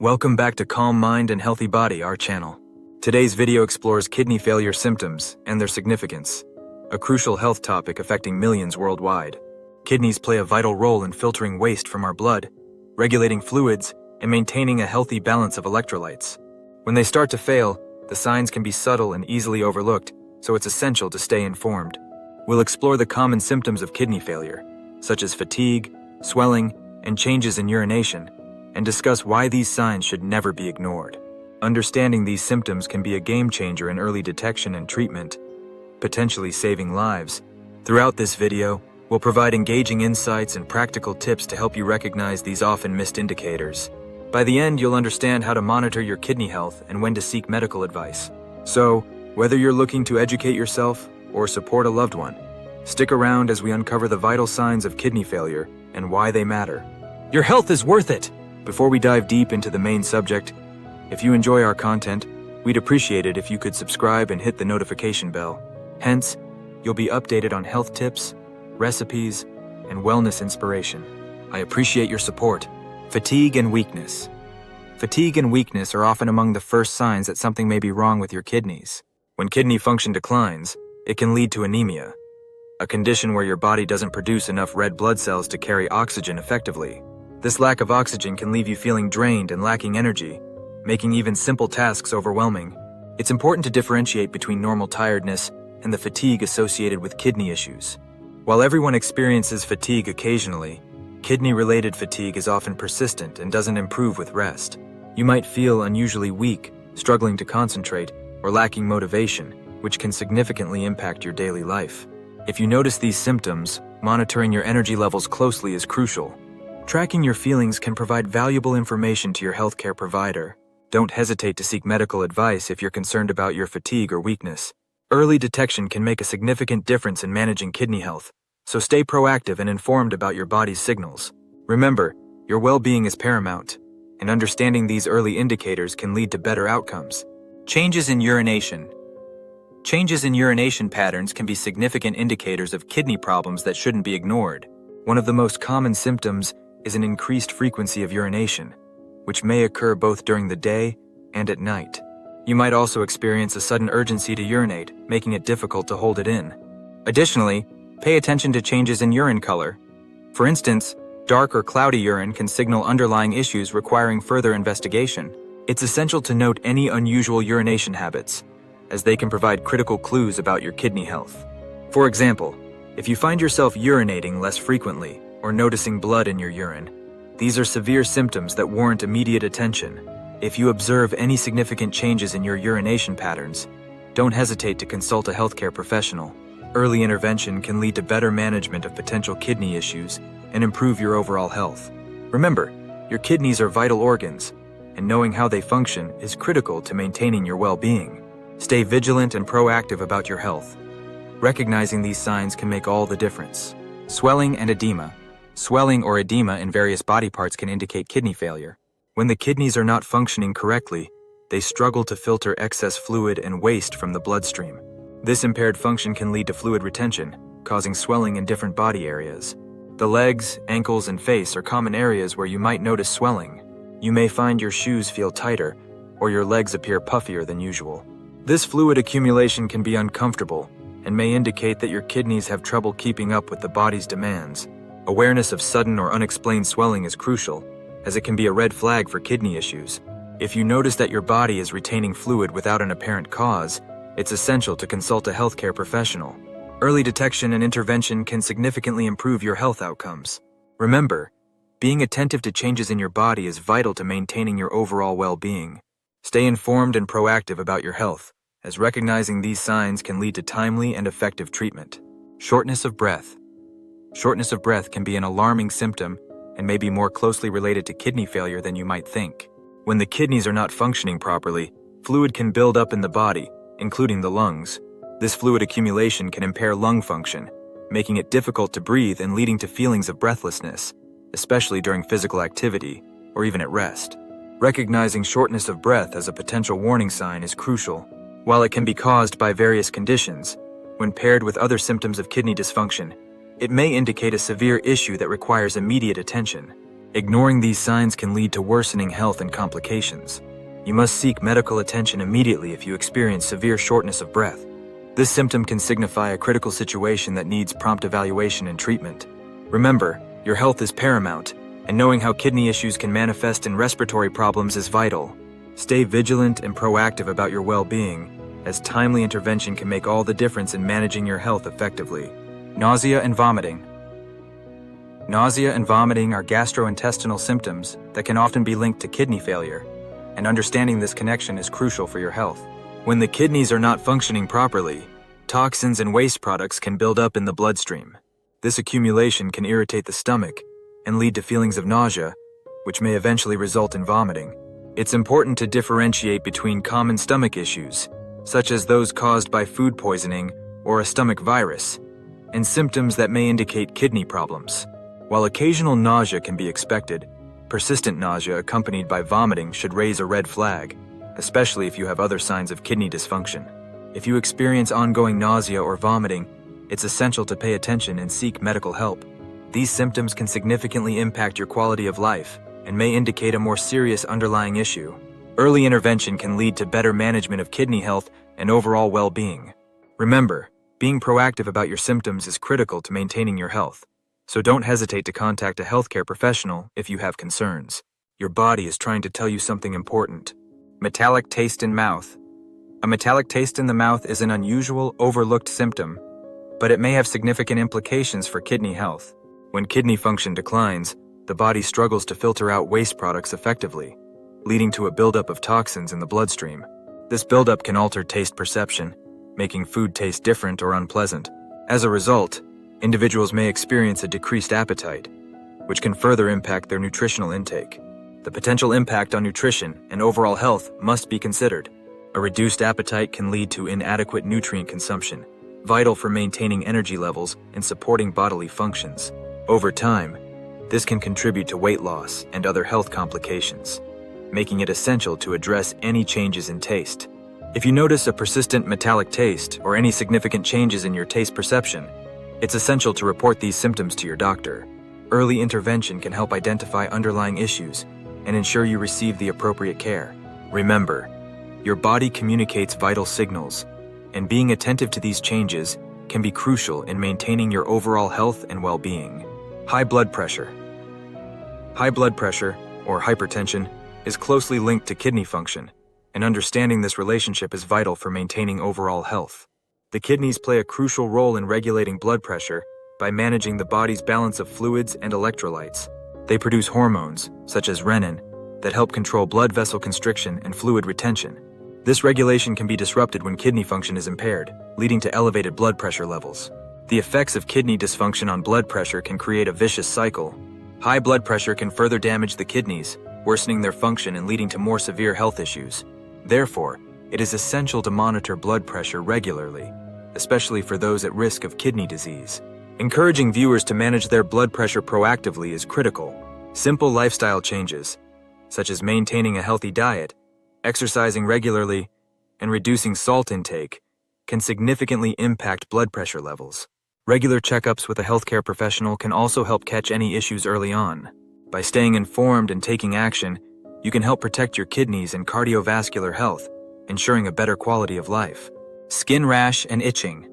Welcome back to Calm Mind and Healthy Body, our channel. Today's video explores kidney failure symptoms and their significance, a crucial health topic affecting millions worldwide. Kidneys play a vital role in filtering waste from our blood, regulating fluids, and maintaining a healthy balance of electrolytes. When they start to fail, the signs can be subtle and easily overlooked, so it's essential to stay informed. We'll explore the common symptoms of kidney failure, such as fatigue, swelling, and changes in urination, and discuss why these signs should never be ignored. Understanding these symptoms can be a game changer in early detection and treatment, potentially saving lives. Throughout this video, we'll provide engaging insights and practical tips to help you recognize these often missed indicators. By the end, you'll understand how to monitor your kidney health and when to seek medical advice. So, whether you're looking to educate yourself or support a loved one, stick around as we uncover the vital signs of kidney failure and why they matter. Your health is worth it! Before we dive deep into the main subject, if you enjoy our content, we'd appreciate it if you could subscribe and hit the notification bell. Hence, you'll be updated on health tips, recipes, and wellness inspiration. I appreciate your support. Fatigue and weakness. Fatigue and weakness are often among the first signs that something may be wrong with your kidneys. When kidney function declines, it can lead to anemia, a condition where your body doesn't produce enough red blood cells to carry oxygen effectively. This lack of oxygen can leave you feeling drained and lacking energy, making even simple tasks overwhelming. It's important to differentiate between normal tiredness and the fatigue associated with kidney issues. While everyone experiences fatigue occasionally, kidney-related fatigue is often persistent and doesn't improve with rest. You might feel unusually weak, struggling to concentrate, or lacking motivation, which can significantly impact your daily life. If you notice these symptoms, monitoring your energy levels closely is crucial. Tracking your feelings can provide valuable information to your healthcare provider. Don't hesitate to seek medical advice if you're concerned about your fatigue or weakness. Early detection can make a significant difference in managing kidney health, so stay proactive and informed about your body's signals. Remember, your well-being is paramount, and understanding these early indicators can lead to better outcomes. Changes in urination. Changes in urination patterns can be significant indicators of kidney problems that shouldn't be ignored. One of the most common symptoms is an increased frequency of urination, which may occur both during the day and at night. You might also experience a sudden urgency to urinate, making it difficult to hold it in. Additionally, pay attention to changes in urine color. For instance, dark or cloudy urine can signal underlying issues requiring further investigation. It's essential to note any unusual urination habits, as they can provide critical clues about your kidney health. For example, if you find yourself urinating less frequently or noticing blood in your urine, these are severe symptoms that warrant immediate attention. If you observe any significant changes in your urination patterns, don't hesitate to consult a healthcare professional. Early intervention can lead to better management of potential kidney issues and improve your overall health. Remember, your kidneys are vital organs, and knowing how they function is critical to maintaining your well-being. Stay vigilant and proactive about your health. Recognizing these signs can make all the difference. Swelling and edema. Swelling or edema in various body parts can indicate kidney failure. When the kidneys are not functioning correctly, they struggle to filter excess fluid and waste from the bloodstream. This impaired function can lead to fluid retention, causing swelling in different body areas. The legs, ankles, and face are common areas where you might notice swelling. You may find your shoes feel tighter, or your legs appear puffier than usual. This fluid accumulation can be uncomfortable and may indicate that your kidneys have trouble keeping up with the body's demands. Awareness of sudden or unexplained swelling is crucial, as it can be a red flag for kidney issues. If you notice that your body is retaining fluid without an apparent cause, it's essential to consult a healthcare professional. Early detection and intervention can significantly improve your health outcomes. Remember, being attentive to changes in your body is vital to maintaining your overall well-being. Stay informed and proactive about your health, as recognizing these signs can lead to timely and effective treatment. Shortness of breath. Shortness of breath can be an alarming symptom and may be more closely related to kidney failure than you might think. When the kidneys are not functioning properly, fluid can build up in the body, including the lungs. This fluid accumulation can impair lung function, making it difficult to breathe and leading to feelings of breathlessness, especially during physical activity or even at rest. Recognizing shortness of breath as a potential warning sign is crucial. While it can be caused by various conditions, when paired with other symptoms of kidney dysfunction, it may indicate a severe issue that requires immediate attention. Ignoring these signs can lead to worsening health and complications. You must seek medical attention immediately if you experience severe shortness of breath. This symptom can signify a critical situation that needs prompt evaluation and treatment. Remember, your health is paramount, and knowing how kidney issues can manifest in respiratory problems is vital. Stay vigilant and proactive about your well-being, as timely intervention can make all the difference in managing your health effectively. Nausea and vomiting. Nausea and vomiting are gastrointestinal symptoms that can often be linked to kidney failure, and understanding this connection is crucial for your health. When the kidneys are not functioning properly, toxins and waste products can build up in the bloodstream. This accumulation can irritate the stomach and lead to feelings of nausea, which may eventually result in vomiting. It's important to differentiate between common stomach issues, such as those caused by food poisoning or a stomach virus, and symptoms that may indicate kidney problems. While occasional nausea can be expected, persistent nausea accompanied by vomiting should raise a red flag, especially if you have other signs of kidney dysfunction. If you experience ongoing nausea or vomiting, it's essential to pay attention and seek medical help. These symptoms can significantly impact your quality of life and may indicate a more serious underlying issue. Early intervention can lead to better management of kidney health and overall well-being. Remember, being proactive about your symptoms is critical to maintaining your health, so don't hesitate to contact a healthcare professional if you have concerns. Your body is trying to tell you something important. Metallic taste in mouth. A metallic taste in the mouth is an unusual, overlooked symptom, but it may have significant implications for kidney health. When kidney function declines, the body struggles to filter out waste products effectively, leading to a buildup of toxins in the bloodstream. This buildup can alter taste perception, making food taste different or unpleasant. As a result, individuals may experience a decreased appetite, which can further impact their nutritional intake. The potential impact on nutrition and overall health must be considered. A reduced appetite can lead to inadequate nutrient consumption, vital for maintaining energy levels and supporting bodily functions. Over time, this can contribute to weight loss and other health complications, making it essential to address any changes in taste. If you notice a persistent metallic taste or any significant changes in your taste perception, it's essential to report these symptoms to your doctor. Early intervention can help identify underlying issues and ensure you receive the appropriate care. Remember, your body communicates vital signals, and being attentive to these changes can be crucial in maintaining your overall health and well-being. High blood pressure. High blood pressure, or hypertension, is closely linked to kidney function, and understanding this relationship is vital for maintaining overall health. The kidneys play a crucial role in regulating blood pressure by managing the body's balance of fluids and electrolytes. They produce hormones, such as renin, that help control blood vessel constriction and fluid retention. This regulation can be disrupted when kidney function is impaired, leading to elevated blood pressure levels. The effects of kidney dysfunction on blood pressure can create a vicious cycle. High blood pressure can further damage the kidneys, worsening their function and leading to more severe health issues. Therefore, it is essential to monitor blood pressure regularly, especially for those at risk of kidney disease. Encouraging viewers to manage their blood pressure proactively is critical. Simple lifestyle changes, such as maintaining a healthy diet, exercising regularly, and reducing salt intake, can significantly impact blood pressure levels. Regular checkups with a healthcare professional can also help catch any issues early on. By staying informed and taking action, you can help protect your kidneys and cardiovascular health, ensuring a better quality of life. Skin rash and itching.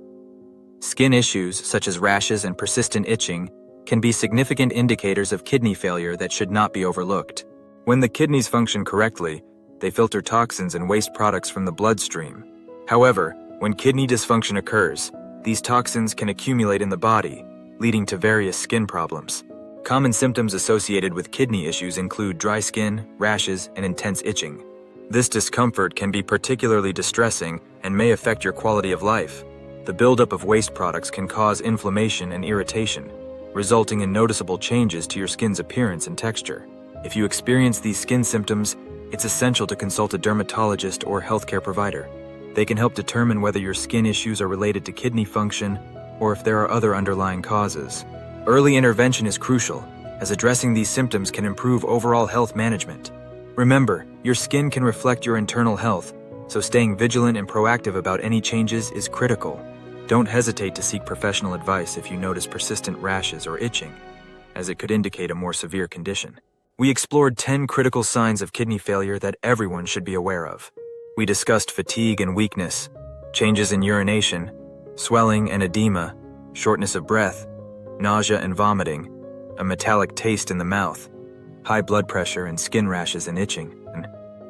Skin issues, such as rashes and persistent itching, can be significant indicators of kidney failure that should not be overlooked. When the kidneys function correctly, they filter toxins and waste products from the bloodstream. However, when kidney dysfunction occurs, these toxins can accumulate in the body, leading to various skin problems. Common symptoms associated with kidney issues include dry skin, rashes, and intense itching. This discomfort can be particularly distressing and may affect your quality of life. The buildup of waste products can cause inflammation and irritation, resulting in noticeable changes to your skin's appearance and texture. If you experience these skin symptoms, it's essential to consult a dermatologist or healthcare provider. They can help determine whether your skin issues are related to kidney function or if there are other underlying causes. Early intervention is crucial, as addressing these symptoms can improve overall health management. Remember, your skin can reflect your internal health, so staying vigilant and proactive about any changes is critical. Don't hesitate to seek professional advice if you notice persistent rashes or itching, as it could indicate a more severe condition. We explored 10 critical signs of kidney failure that everyone should be aware of. We discussed fatigue and weakness, changes in urination, swelling and edema, shortness of breath, nausea and vomiting, a metallic taste in the mouth, high blood pressure and skin rashes and itching.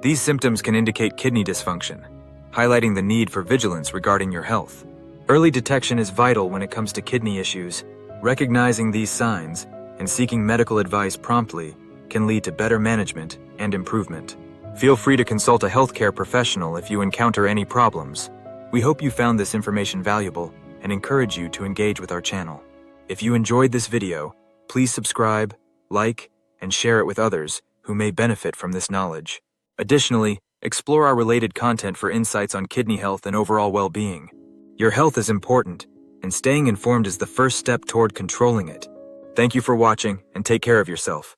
These symptoms can indicate kidney dysfunction, highlighting the need for vigilance regarding your health. Early detection is vital when it comes to kidney issues. Recognizing these signs and seeking medical advice promptly can lead to better management and improvement. Feel free to consult a healthcare professional if you encounter any problems. We hope you found this information valuable and encourage you to engage with our channel. If you enjoyed this video, please subscribe, like, and share it with others who may benefit from this knowledge. Additionally, explore our related content for insights on kidney health and overall well-being. Your health is important, and staying informed is the first step toward controlling it. Thank you for watching, and take care of yourself.